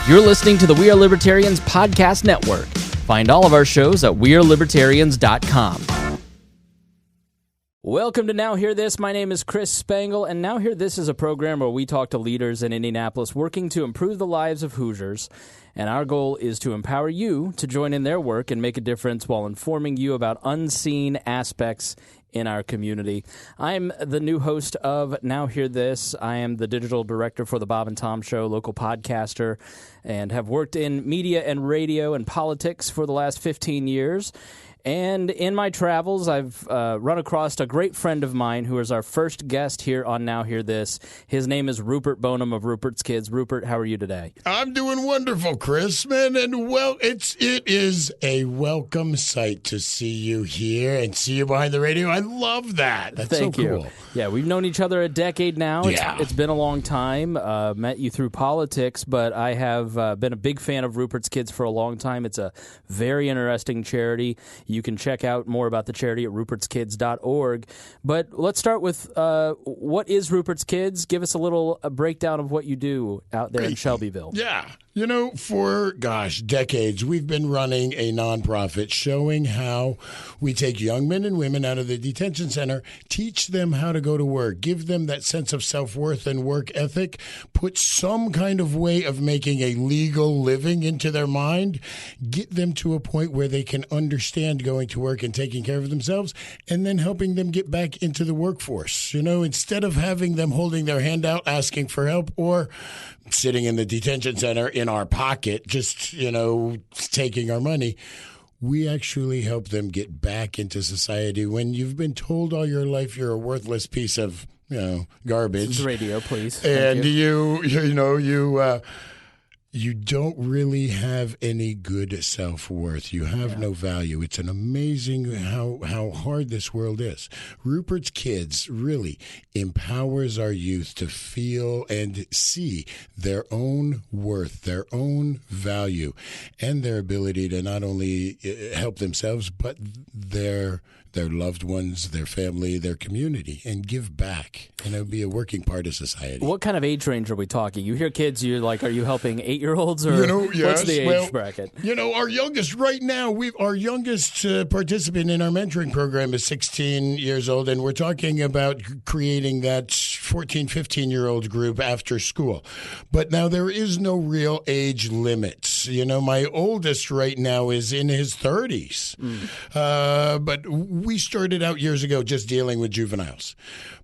You're listening to the We Are Libertarians podcast network. Find all of our shows at wearelibertarians.com. Welcome to Now Hear This. My name is Chris Spangle, and Now Hear This is a program where we talk to leaders in Indianapolis working to improve the lives of Hoosiers. And our goal is to empower you to join in their work and make a difference while informing you about unseen aspects in our community. I'm the new host of Now Hear This. I am the digital director for the Bob and Tom Show, local podcaster, and have worked in media and radio and politics for the last 15 years. And in my travels, I've run across a great friend of mine who is our first guest here on Now Hear This. His name is Rupert Boneham of Rupert's Kids. Rupert, how are you today? I'm doing wonderful, Chris, man. And it is a welcome sight to see you here and see you behind the radio. I love that. That's Thank so you. cool. Yeah, we've known each other a decade now. It's been a long time. Met you through politics, but I have been a big fan of Rupert's Kids for a long time. It's a very interesting charity. You can check out more about the charity at rupertskids.org. But let's start with what is Rupert's Kids? Give us a breakdown of what you do out there in Shelbyville. Yeah. You know, for, decades, we've been running a nonprofit showing how we take young men and women out of the detention center, teach them how to go to work, give them that sense of self-worth and work ethic, put some kind of way of making a legal living into their mind, get them to a point where they can understand going to work and taking care of themselves, and then helping them get back into the workforce. You know, instead of having them holding their hand out, asking for help, or sitting in the detention center in our pocket, just, taking our money, we actually help them get back into society. When you've been told all your life you're a worthless piece of, garbage. This is radio, please. And you don't really have any good self-worth. You have no value. It's an amazing how hard this world is. Rupert's Kids really empowers our youth to feel and see their own worth, their own value, and their ability to not only help themselves, but their loved ones, their family, their community, and give back, be a working part of society. What kind of age range are we talking? You hear kids, you're like, are you helping 8-year-olds or what's the age bracket? Our youngest right now, our youngest participant in our mentoring program is 16 years old, and we're talking about creating that 14, 15-year-old group after school. But now there is no real age limit. My oldest right now is in his 30s. But we started out years ago just dealing with juveniles.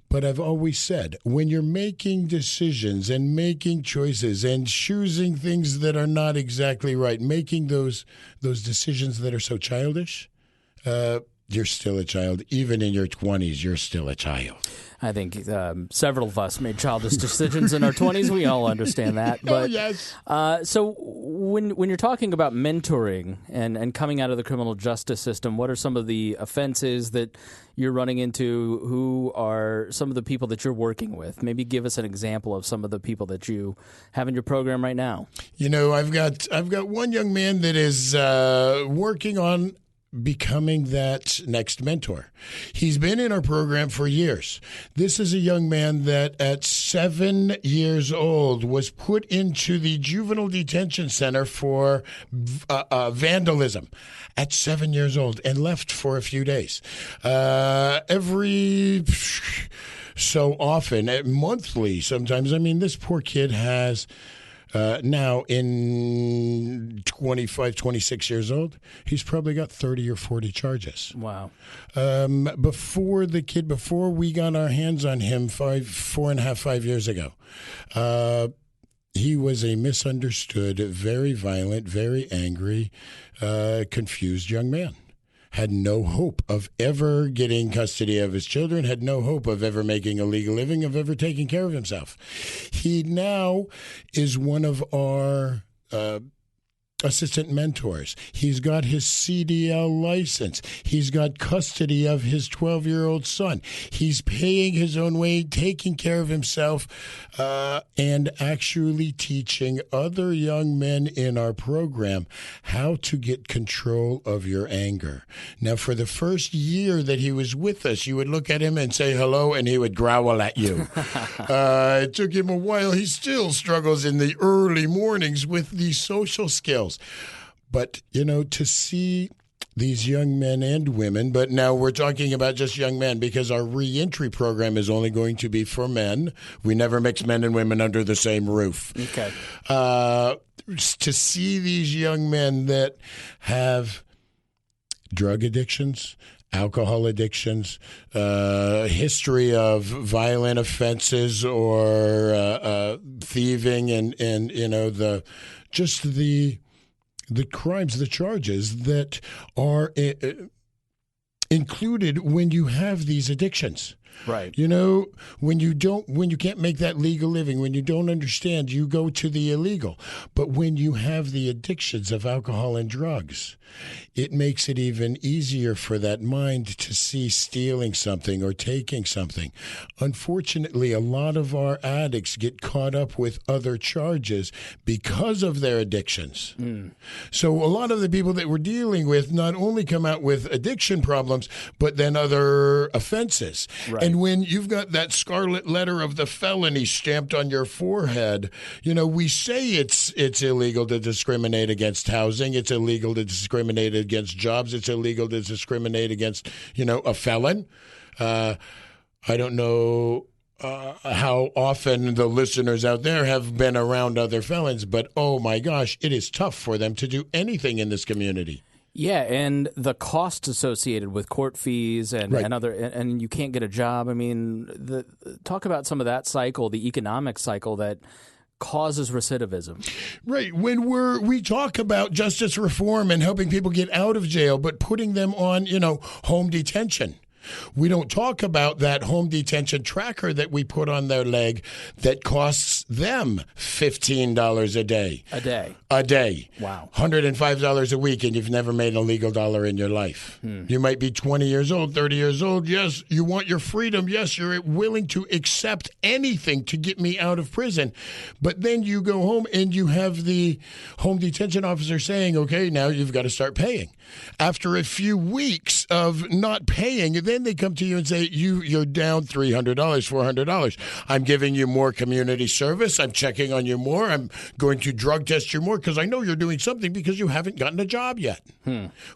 But I've always said, when you're making decisions and making choices and choosing things that are not exactly right, making those decisions that are so childish, you're still a child. Even in your 20s, you're still a child. I think several of us made childish decisions in our 20s. We all understand that. But, yes. So when you're talking about mentoring and coming out of the criminal justice system, what are some of the offenses that you're running into? Who are some of the people that you're working with? Maybe give us an example of some of the people that you have in your program right now. I've got one young man that is working on becoming that next mentor. He's been in our program for years. This is a young man that at 7 years old was put into the juvenile detention center for vandalism at 7 years old and left for a few days. Every so often, monthly sometimes, this poor kid has... now, in 25, 26 years old, he's probably got 30 or 40 charges. Wow. Before we got our hands on him 5 years ago, he was a misunderstood, very violent, very angry, confused young man. Had no hope of ever getting custody of his children, had no hope of ever making a legal living, of ever taking care of himself. He now is one of our assistant mentors. He's got his CDL license. He's got custody of his 12-year-old son. He's paying his own way, taking care of himself, and actually teaching other young men in our program how to get control of your anger. Now, for the first year that he was with us, you would look at him and say hello, and he would growl at you. It took him a while. He still struggles in the early mornings with these social skills. But, to see these young men and women, but now we're talking about just young men because our reentry program is only going to be for men. We never mix men and women under the same roof. Okay. To see these young men that have drug addictions, alcohol addictions, history of violent offenses or thieving and the crimes, the charges that are included when you have these addictions. Right. When you can't make that legal living, when you don't understand, you go to the illegal. But when you have the addictions of alcohol and drugs, it makes it even easier for that mind to see stealing something or taking something. Unfortunately, a lot of our addicts get caught up with other charges because of their addictions. So a lot of the people that we're dealing with not only come out with addiction problems, but then other offenses. Right. And when you've got that scarlet letter of the felony stamped on your forehead, we say it's illegal to discriminate against housing. It's illegal to discriminate against jobs. It's illegal to discriminate against, a felon. I don't know how often the listeners out there have been around other felons, but oh my gosh, it is tough for them to do anything in this community. Yeah, and the costs associated with court fees and other, and you can't get a job. I mean, talk about some of that cycle, the economic cycle that causes recidivism. Right. When we talk about justice reform and helping people get out of jail, but putting them on, home detention. We don't talk about that home detention tracker that we put on their leg that costs them $15 a day. A day. Wow. $105 a week, and you've never made a legal dollar in your life. You might be 20 years old, 30 years old. Yes, you want your freedom. Yes, you're willing to accept anything to get me out of prison. But then you go home and you have the home detention officer saying, okay, now you've got to start paying. After a few weeks of not paying, then they come to you and say, you're down $300, $400. I'm giving you more community service. I'm checking on you more. I'm going to drug test you more because I know you're doing something because you haven't gotten a job yet,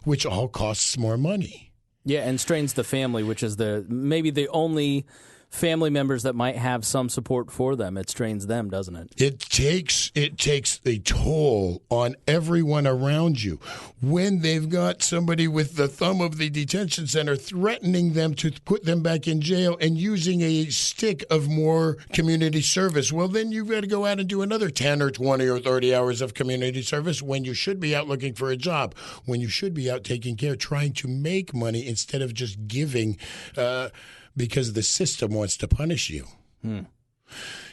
which all costs more money. Yeah, and strains the family, which is maybe the only family members that might have some support for them. It strains them, doesn't it? It takes a toll on everyone around you when they've got somebody with the thumb of the detention center threatening them to put them back in jail and using a stick of more community service. Well, then you've got to go out and do another 10 or 20 or 30 hours of community service when you should be out looking for a job, when you should be out taking care, trying to make money instead of just giving because the system wants to punish you.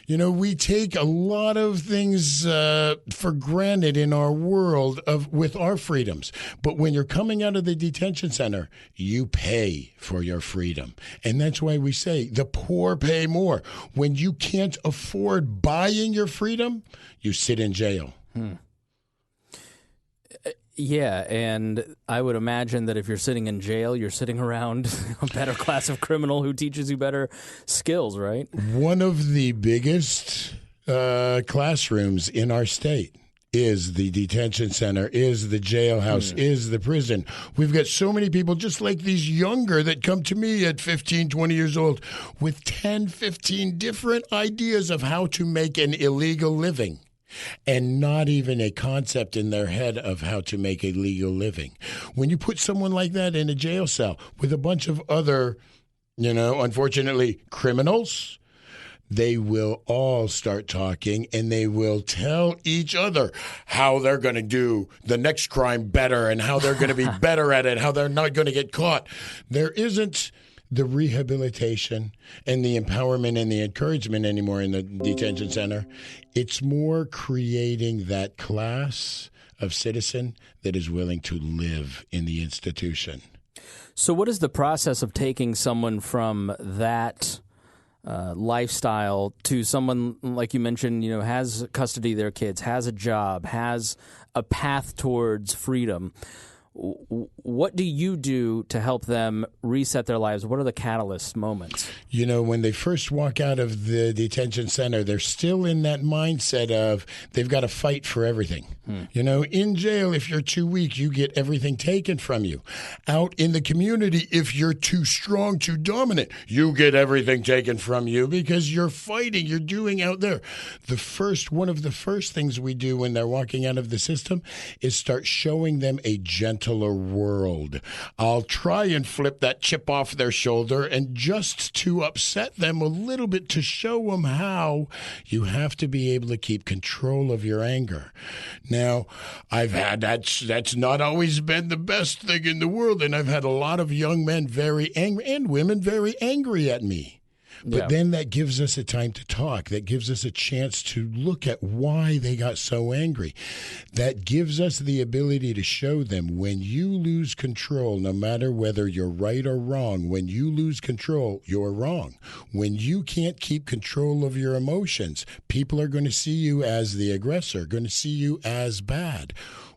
We take a lot of things for granted in our world with our freedoms. But when you're coming out of the detention center, you pay for your freedom. And that's why we say the poor pay more. When you can't afford buying your freedom, you sit in jail. Yeah, and I would imagine that if you're sitting in jail, you're sitting around a better class of criminal who teaches you better skills, right? One of the biggest classrooms in our state is the detention center, is the jailhouse, is the prison. We've got so many people just like these younger that come to me at 15, 20 years old with 10, 15 different ideas of how to make an illegal living. And not even a concept in their head of how to make a legal living. When you put someone like that in a jail cell with a bunch of other, unfortunately, criminals, they will all start talking and they will tell each other how they're going to do the next crime better and how they're going to be better at it, how they're not going to get caught. There isn't the rehabilitation and the empowerment and the encouragement anymore in the detention center. It's more creating that class of citizen that is willing to live in the institution. So what is the process of taking someone from that lifestyle to someone, like you mentioned, has custody of their kids, has a job, has a path towards freedom? What do you do to help them reset their lives? What are the catalyst moments? When they first walk out of the detention center, they're still in that mindset of they've got to fight for everything. In jail, if you're too weak, you get everything taken from you. Out in the community, if you're too strong, too dominant, you get everything taken from you because you're fighting, you're doing out there. One of the first things we do when they're walking out of the system is start showing them a gentler world. I'll try and flip that chip off their shoulder, and just to upset them a little bit, to show them how you have to be able to keep control of your anger. Now, that's not always been the best thing in the world, and I've had a lot of young men very angry and women very angry at me. But then that gives us a time to talk. That gives us a chance to look at why they got so angry. That gives us the ability to show them when you lose control, no matter whether you're right or wrong, when you lose control, you're wrong. When you can't keep control of your emotions, people are going to see you as the aggressor, going to see you as bad.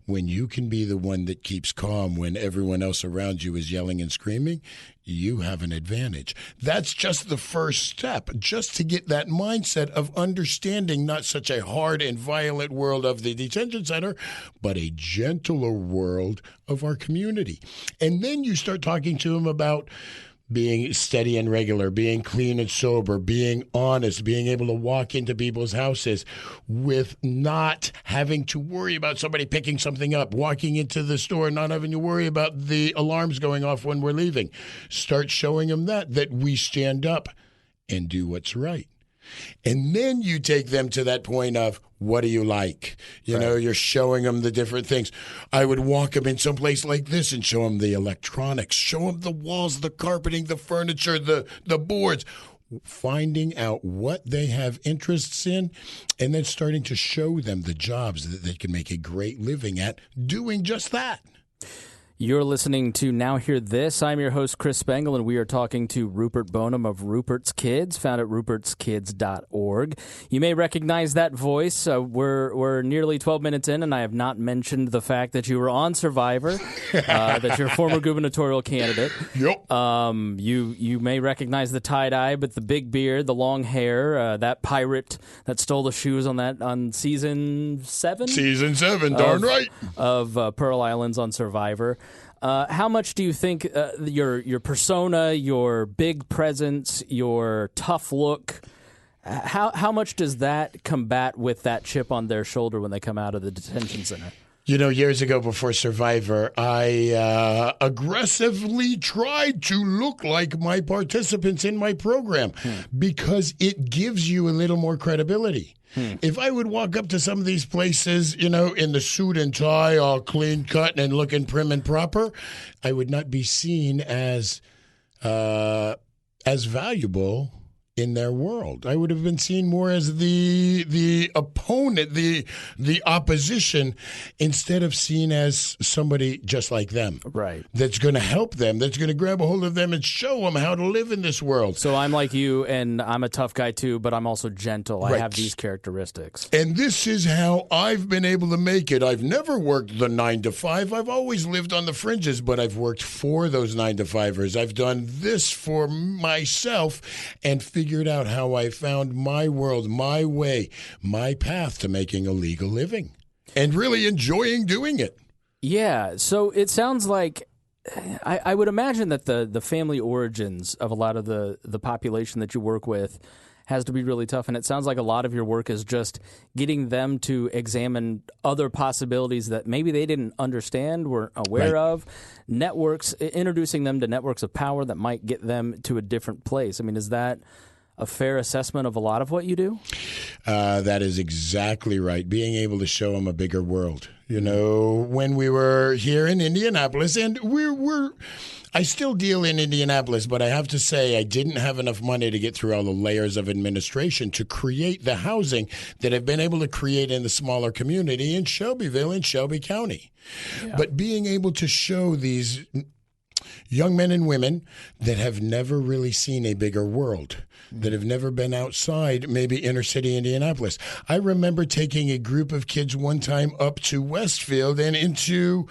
When you can be the one that keeps calm when everyone else around you is yelling and screaming, you have an advantage. That's just the first step, just to get that mindset of understanding not such a hard and violent world of the detention center, but a gentler world of our community. And then you start talking to them about being steady and regular, being clean and sober, being honest, being able to walk into people's houses with not having to worry about somebody picking something up, walking into the store, not having to worry about the alarms going off when we're leaving. Start showing them that we stand up and do what's right. And then you take them to that point of, what do you like? You're showing them the different things. I would walk them in some place like this and show them the electronics, show them the walls, the carpeting, the furniture, the boards, finding out what they have interests in, and then starting to show them the jobs that they can make a great living at doing just that. You're listening to Now Hear This. I'm your host, Chris Spangle, and we are talking to Rupert Boneham of Rupert's Kids, found at rupertskids.org. You may recognize that voice. We're nearly 12 minutes in, and I have not mentioned the fact that you were on Survivor, that you're a former gubernatorial candidate. Yep. You may recognize the tie-dye, but the big beard, the long hair, that pirate that stole the shoes on season 7? Season 7, darn right. Of Pearl Islands on Survivor. How much do you think your persona, your big presence, your tough look, how much does that combat with that chip on their shoulder when they come out of the detention center? Years ago before Survivor, I aggressively tried to look like my participants in my program because it gives you a little more credibility. If I would walk up to some of these places, in the suit and tie, all clean cut and looking prim and proper, I would not be seen as valuable in their world. I would have been seen more as the opponent, the opposition, instead of seen as somebody just like them. Right. That's going to help them, that's going to grab a hold of them and show them how to live in this world. So I'm like you, and I'm a tough guy too, but I'm also gentle. Right. I have these characteristics. And this is how I've been able to make it. I've never worked the 9 to 5. I've always lived on the fringes, but I've worked for those 9 to 5ers. I've done this for myself and figured out how I found my world, my way, my path to making a legal living and really enjoying doing it. Yeah. So it sounds like I would imagine that the family origins of a lot of the population that you work with has to be really tough. And it sounds like a lot of your work is just getting them to examine other possibilities that maybe they didn't understand, weren't aware of, networks, introducing them to networks of power that might get them to a different place. I mean, is that a fair assessment of a lot of what you do? That is exactly right. Being able to show them a bigger world. When we were here in Indianapolis, and we're I still deal in Indianapolis, but I have to say I didn't have enough money to get through all the layers of administration to create the housing that I've been able to create in the smaller community in Shelbyville in Shelby County. Yeah. But being able to show these young men and women that have never really seen a bigger world, that have never been outside maybe inner city Indianapolis. I remember taking a group of kids one time up to Westfield and into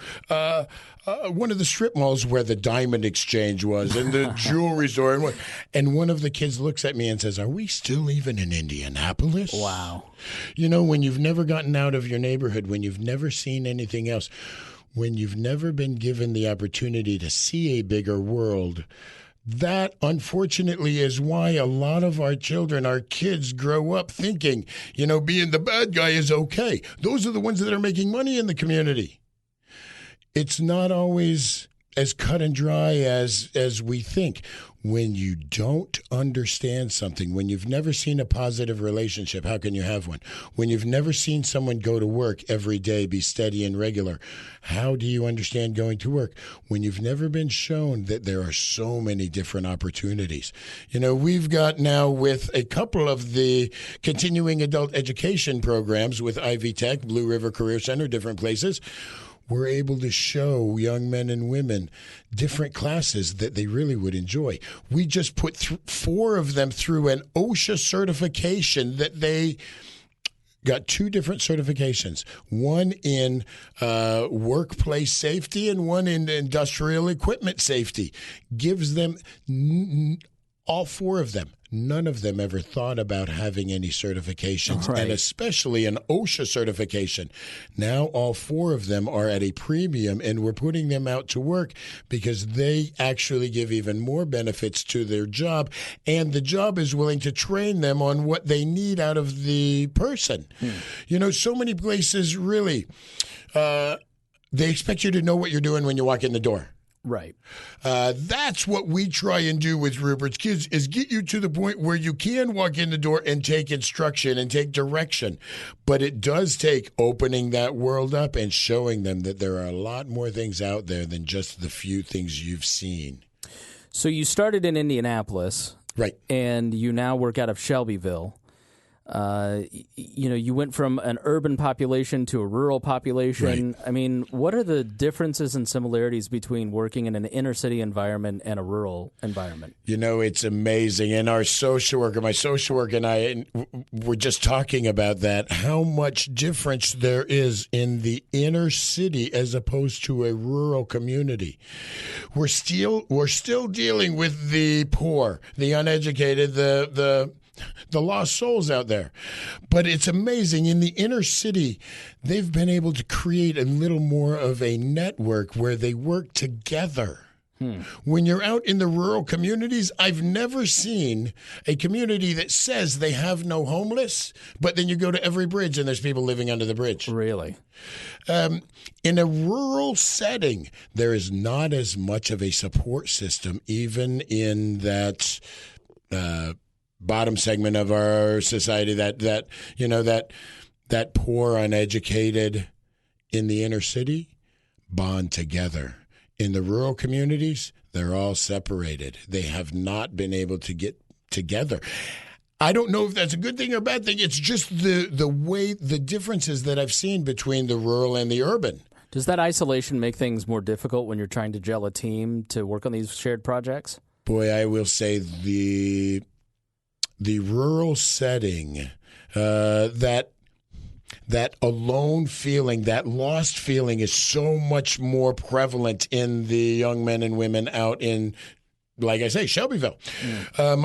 one of the strip malls where the Diamond Exchange was and the jewelry store. And one of the kids looks at me and says, "Are we still even in Indianapolis?" Wow. You know, when you've never gotten out of your neighborhood, when you've never seen anything else, when you've never been given the opportunity to see a bigger world, that, unfortunately, is why a lot of our children, our kids, grow up thinking, you know, being the bad guy is okay. Those are the ones that are making money in the community. It's not always as cut and dry as we think. When you don't understand something, when you've never seen a positive relationship, how can you have one? When you've never seen someone go to work every day, be steady and regular, how do you understand going to work? When you've never been shown that there are so many different opportunities. You know, we've got now with a couple of the continuing adult education programs with Ivy Tech, Blue River Career Center, different places, we're able to show young men and women different classes that they really would enjoy. We just put 4 of them through an OSHA certification that they got 2 different certifications, one in workplace safety and one in industrial equipment safety. Gives them all 4 of them. None of them ever thought about having any certifications, and especially an OSHA certification. Now all 4 of them are at a premium, and we're putting them out to work because they actually give even more benefits to their job, and the job is willing to train them on what they need out of the person. You know, so many places really, they expect you to know what you're doing when you walk in the door. Right. That's what we try and do with Rupert's Kids, is get you to the point where you can walk in the door and take instruction and take direction. But it does take opening that world up and showing them that there are a lot more things out there than just the few things you've seen. So you started in Indianapolis. Right. And you now work out of Shelbyville. You know, you went from an urban population to a rural population. Right. I mean, what are the differences and similarities between working in an inner city environment and a rural environment? You know, it's amazing. And my social worker and I were just talking about that, how much difference there is in the inner city as opposed to a rural community. We're still dealing with the poor, the uneducated, the lost souls out there. But it's amazing. In the inner city, they've been able to create a little more of a network where they work together. When you're out in the rural communities, I've never seen a community that says they have no homeless, but then you go to every bridge and there's people living under the bridge. Really? In a rural setting, there is not as much of a support system, even in that bottom segment of our society, that poor, uneducated in the inner city bond together. In the rural communities, they're all separated. They have not been able to get together. I don't know if that's a good thing or a bad thing. It's just the differences that I've seen between the rural and the urban. Does that isolation make things more difficult when you're trying to gel a team to work on these shared projects? Boy, I will say the rural setting, that alone feeling, that lost feeling is so much more prevalent in the young men and women out in, like I say, Shelbyville.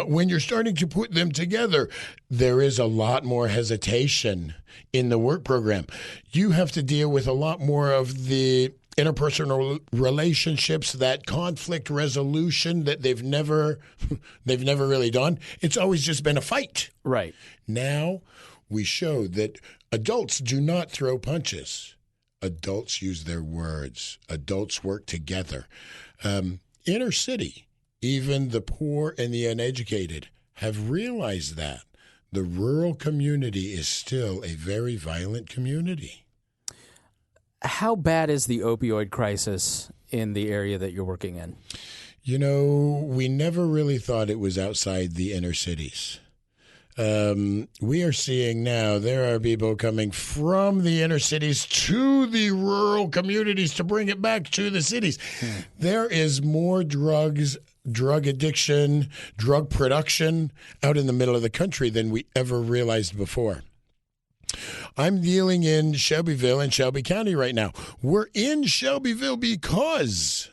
When you're starting to put them together, there is a lot more hesitation in the work program. You have to deal with a lot more of the interpersonal relationships, that conflict resolution that they've never really done. It's always just been a fight. Right. Now we show that adults do not throw punches. Adults use their words. Adults work together. Inner city, even the poor and the uneducated have realized that. The rural community is still a very violent community. How bad is the opioid crisis in the area that you're working in? We never really thought it was outside the inner cities. We are seeing now there are people coming from the inner cities to the rural communities to bring it back to the cities. There is more drug addiction, drug production out in the middle of the country than we ever realized before. I'm dealing in Shelbyville and Shelby County right now. We're in Shelbyville because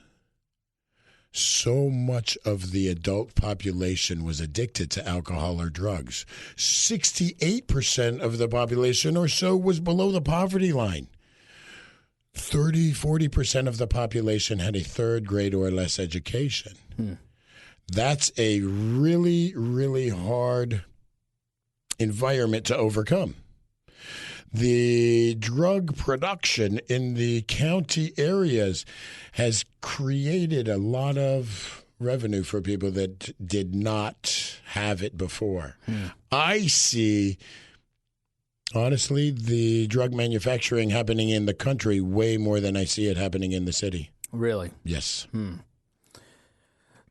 so much of the adult population was addicted to alcohol or drugs. 68% of the population or so was below the poverty line. 40% of the population had a third grade or less education. That's a really, really hard environment to overcome. The drug production in the county areas has created a lot of revenue for people that did not have it before. I see, honestly, the drug manufacturing happening in the country way more than I see it happening in the city. Really? Yes.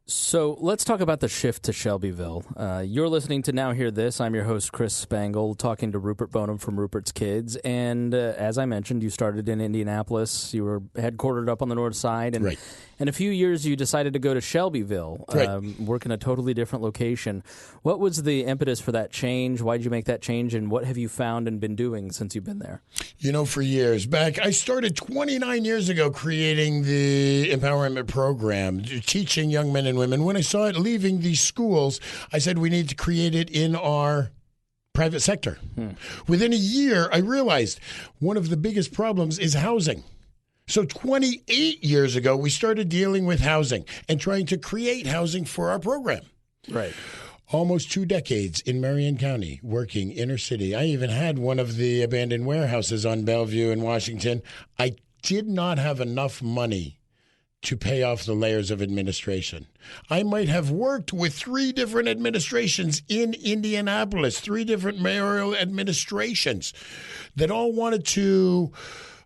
So let's talk about the shift to Shelbyville. You're listening to Now Hear This. I'm your host, Chris Spangle, talking to Rupert Boneham from Rupert's Kids. And as I mentioned, you started in Indianapolis. You were headquartered up on the north side. And right. In a few years, you decided to go to Shelbyville, work in a totally different location. What was the impetus for that change? Why did you make that change? And what have you found and been doing since you've been there? For years back, I started 29 years ago creating the empowerment program, teaching young men and women. When I saw it leaving these schools, I said we need to create it in our private sector. Within a year, I realized one of the biggest problems is housing. So 28 years ago, we started dealing with housing and trying to create housing for our program. Right. Almost 2 decades in Marion County, working inner city. I even had one of the abandoned warehouses on Bellevue in Washington. I did not have enough money to pay off the layers of administration. I might have worked with 3 different administrations in Indianapolis, 3 different mayoral administrations that all wanted to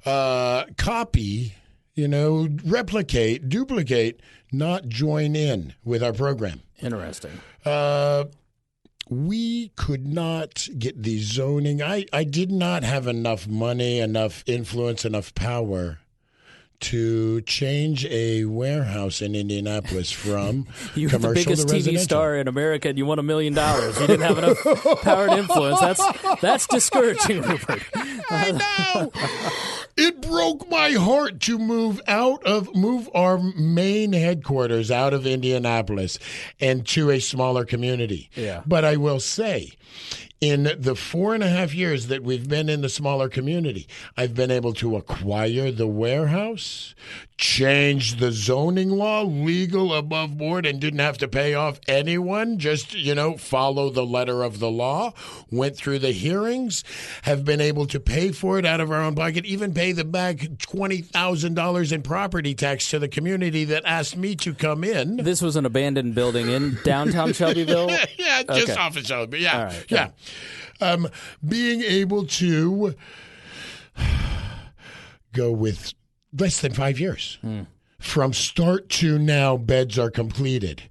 copy, replicate, duplicate, not join in with our program. Interesting. We could not get the zoning. I did not have enough money, enough influence, enough power to change a warehouse in Indianapolis from you commercial were the biggest to TV residential. star in America, and you won $1 million. You didn't have enough power and influence. That's discouraging, Rupert. I know. It broke my heart to move our main headquarters out of Indianapolis and to a smaller community. Yeah. But I will say, in the 4.5 years that we've been in the smaller community, I've been able to acquire the warehouse, change the zoning law, legal above board, and didn't have to pay off anyone, just, follow the letter of the law, went through the hearings, have been able to pay for it out of our own pocket, even pay the back $20,000 in property tax to the community that asked me to come in. This was an abandoned building in downtown Shelbyville? Yeah, just okay. off of Shelbyville. Yeah, all right, yeah. Being able to go with less than 5 years. From start to now, beds are completed.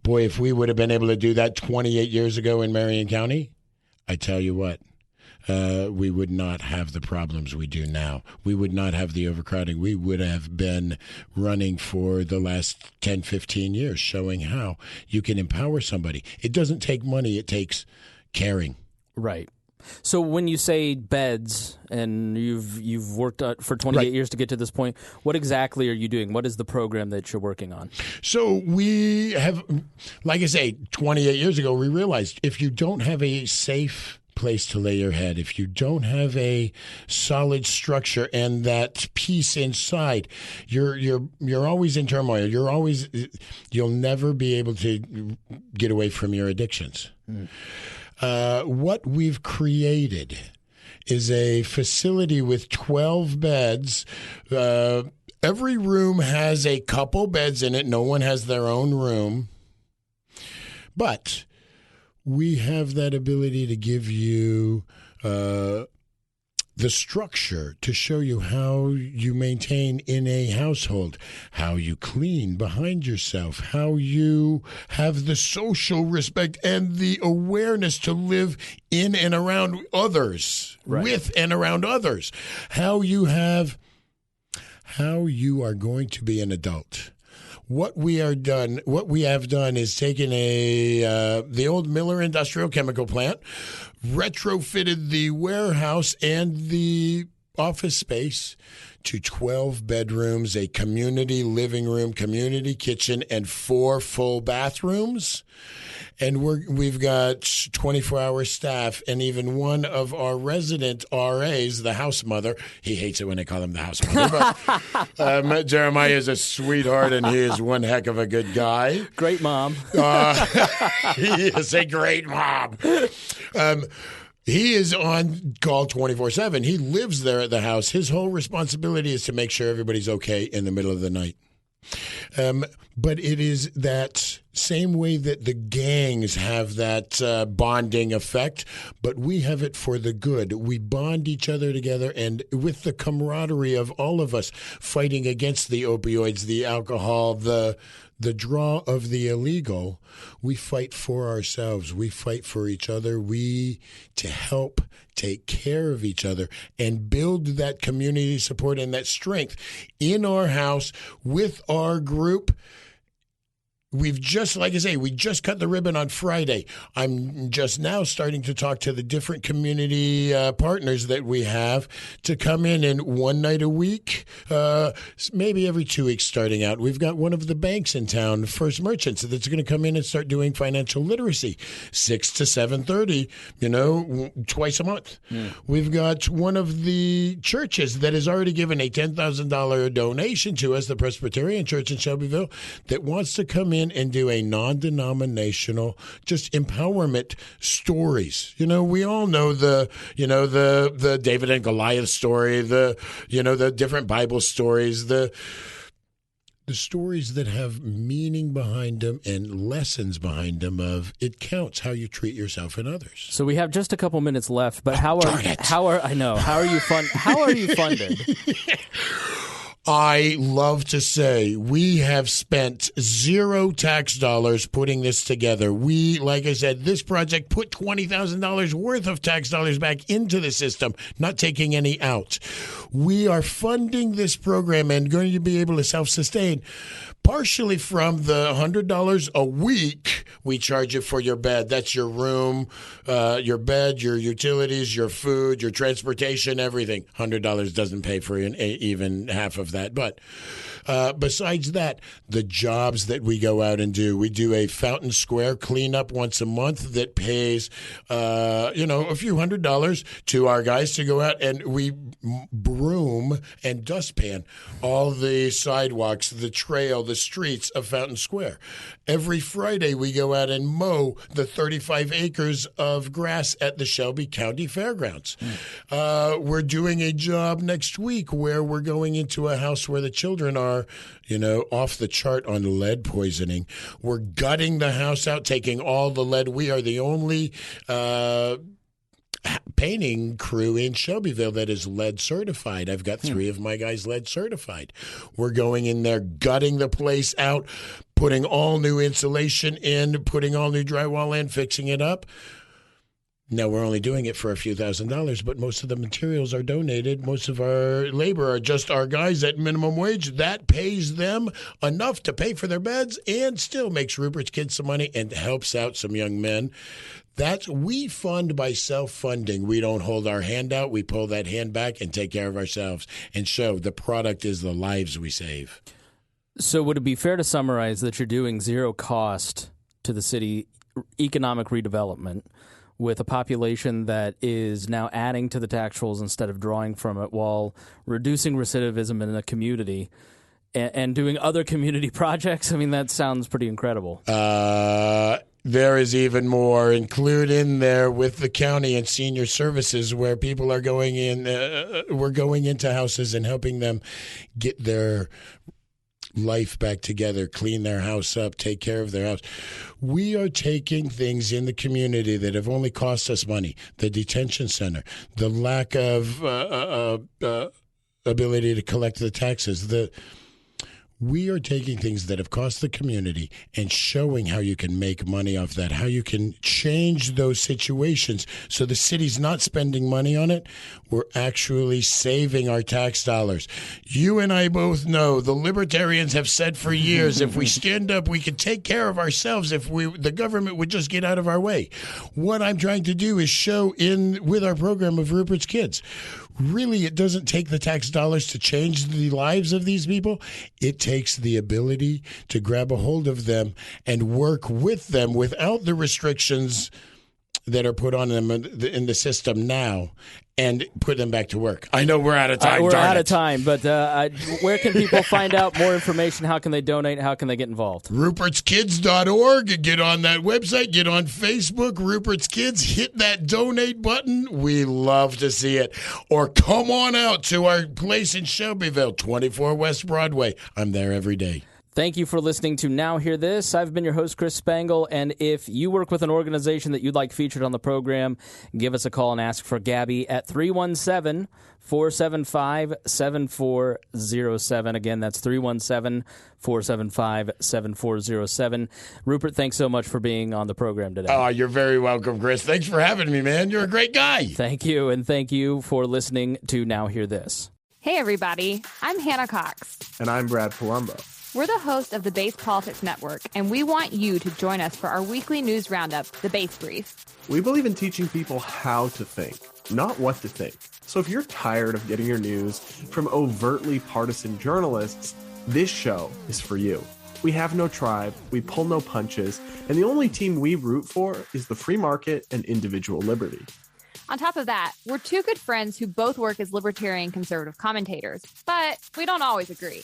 Boy, if we would have been able to do that 28 years ago in Marion County, I tell you what, we would not have the problems we do now. We would not have the overcrowding. We would have been running for the last 10, 15 years, showing how you can empower somebody. It doesn't take money. It takes caring. Right. So when you say beds, and you've worked for 28 years to get to this point, what exactly are you doing? What is the program that you're working on? So we have, like I say, 28 years ago, we realized if you don't have a safe place to lay your head, if you don't have a solid structure and that peace inside, you're always in turmoil. You'll never be able to get away from your addictions. What we've created is a facility with 12 beds. Every room has a couple beds in it. No one has their own room. But we have that ability to give you the the structure to show you how you maintain in a household, how you clean behind yourself, how you have the social respect and the awareness to live in and around others, with and around others, how you are going to be an adult. What we have done is taken the old Miller Industrial Chemical Plant, retrofitted the warehouse and the office space to 12 bedrooms, a community living room, community kitchen, and 4 full bathrooms. And we've got 24-hour staff, and even one of our resident RAs, the house mother. He hates it when they call him the house mother. But Jeremiah is a sweetheart, and he is one heck of a good guy. Great mom. He is a great mom. He is on call 24/7. He lives there at the house. His whole responsibility is to make sure everybody's okay in the middle of the night. But it is that same way that the gangs have that bonding effect, but we have it for the good. We bond each other together, and with the camaraderie of all of us fighting against the opioids, the alcohol, the draw of the illegal, we fight for ourselves. We fight for each other. To help take care of each other and build that community support and that strength in our house with our group. We've just, like I say, we just cut the ribbon on Friday. I'm just now starting to talk to the different community partners that we have to come in and one night a week, maybe every 2 weeks starting out. We've got one of the banks in town, First Merchants, that's going to come in and start doing financial literacy, 6 to 7:30, twice a month. We've got one of the churches that has already given a $10,000 donation to us, the Presbyterian Church in Shelbyville, that wants to come in and do a non-denominational just empowerment stories. We all know the David and Goliath story, the different Bible stories, the stories that have meaning behind them and lessons behind them of it counts how you treat yourself and others. So we have just a couple minutes left, but how are you funded? I love to say we have spent 0 tax dollars putting this together. We, like I said, this project put $20,000 worth of tax dollars back into the system, not taking any out. We are funding this program and going to be able to self-sustain partially from the $100 a week we charge you for your bed. That's your room, your bed, your utilities, your food, your transportation, everything. $100 doesn't pay for even half of that. But besides that, the jobs that we go out and do, we do a Fountain Square cleanup once a month that pays, a few $100s to our guys to go out, and we broom and dustpan all the sidewalks, the trail, the streets of Fountain Square. Every Friday, we go out and mow the 35 acres of grass at the Shelby County Fairgrounds. We're doing a job next week where we're going into a house where the children are, off the chart on lead poisoning. We're gutting the house out, taking all the lead. We are the only painting crew in Shelbyville that is lead certified. I've got 3 of my guys lead certified. We're going in there, gutting the place out, putting all new insulation in, putting all new drywall in, fixing it up. Now, we're only doing it for a few $1,000s, but most of the materials are donated. Most of our labor are just our guys at minimum wage. That pays them enough to pay for their beds and still makes Rupert's kids some money and helps out some young men. We fund by self-funding. We don't hold our hand out. We pull that hand back and take care of ourselves and show the product is the lives we save. So would it be fair to summarize that you're doing 0 cost to the city economic redevelopment with a population that is now adding to the tax rolls instead of drawing from it, while reducing recidivism in the community and doing other community projects? I mean, that sounds pretty incredible. There is even more. Include in there with the county and senior services where people are going in. We're going into houses and helping them get their life back together, clean their house up, take care of their house. We are taking things in the community that have only cost us money. The detention center, the lack of ability to collect the taxes, we are taking things that have cost the community and showing how you can make money off that, how you can change those situations so the city's not spending money on it. We're actually saving our tax dollars. You and I both know the libertarians have said for years, if we stand up, we can take care of ourselves if the government would just get out of our way. What I'm trying to do is show with our program of Rupert's Kids. Really, it doesn't take the tax dollars to change the lives of these people. It takes the ability to grab a hold of them and work with them without the restrictions that are put on them in the system now and put them back to work. I know we're out of time. We're out of time, but where can people find out more information? How can they donate? How can they get involved? Rupert'sKids.org. Get on that website. Get on Facebook, Rupert's Kids. Hit that donate button. We love to see it. Or come on out to our place in Shelbyville, 24 West Broadway. I'm there every day. Thank you for listening to Now Hear This. I've been your host, Chris Spangle, and if you work with an organization that you'd like featured on the program, give us a call and ask for Gabby at 317-475-7407. Again, that's 317-475-7407. Rupert, thanks so much for being on the program today. Oh, you're very welcome, Chris. Thanks for having me, man. You're a great guy. Thank you, and thank you for listening to Now Hear This. Hey, everybody. I'm Hannah Cox. And I'm Brad Palumbo. We're the host of the Base Politics Network, and we want you to join us for our weekly news roundup, The Base Brief. We believe in teaching people how to think, not what to think. So if you're tired of getting your news from overtly partisan journalists, this show is for you. We have no tribe, we pull no punches, and the only team we root for is the free market and individual liberty. On top of that, we're two good friends who both work as libertarian conservative commentators, but we don't always agree.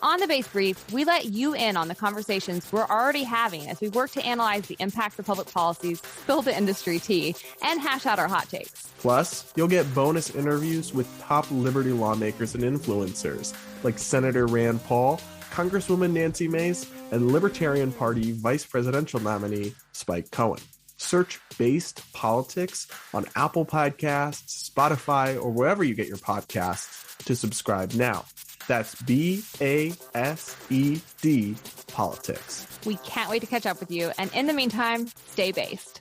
On the Base Brief, we let you in on the conversations we're already having as we work to analyze the impacts of public policies, spill the industry tea, and hash out our hot takes. Plus, you'll get bonus interviews with top liberty lawmakers and influencers like Senator Rand Paul, Congresswoman Nancy Mace, and Libertarian Party Vice Presidential nominee Spike Cohen. Search Based Politics on Apple Podcasts, Spotify, or wherever you get your podcasts to subscribe now. That's BASED Politics. We can't wait to catch up with you, and in the meantime, stay based.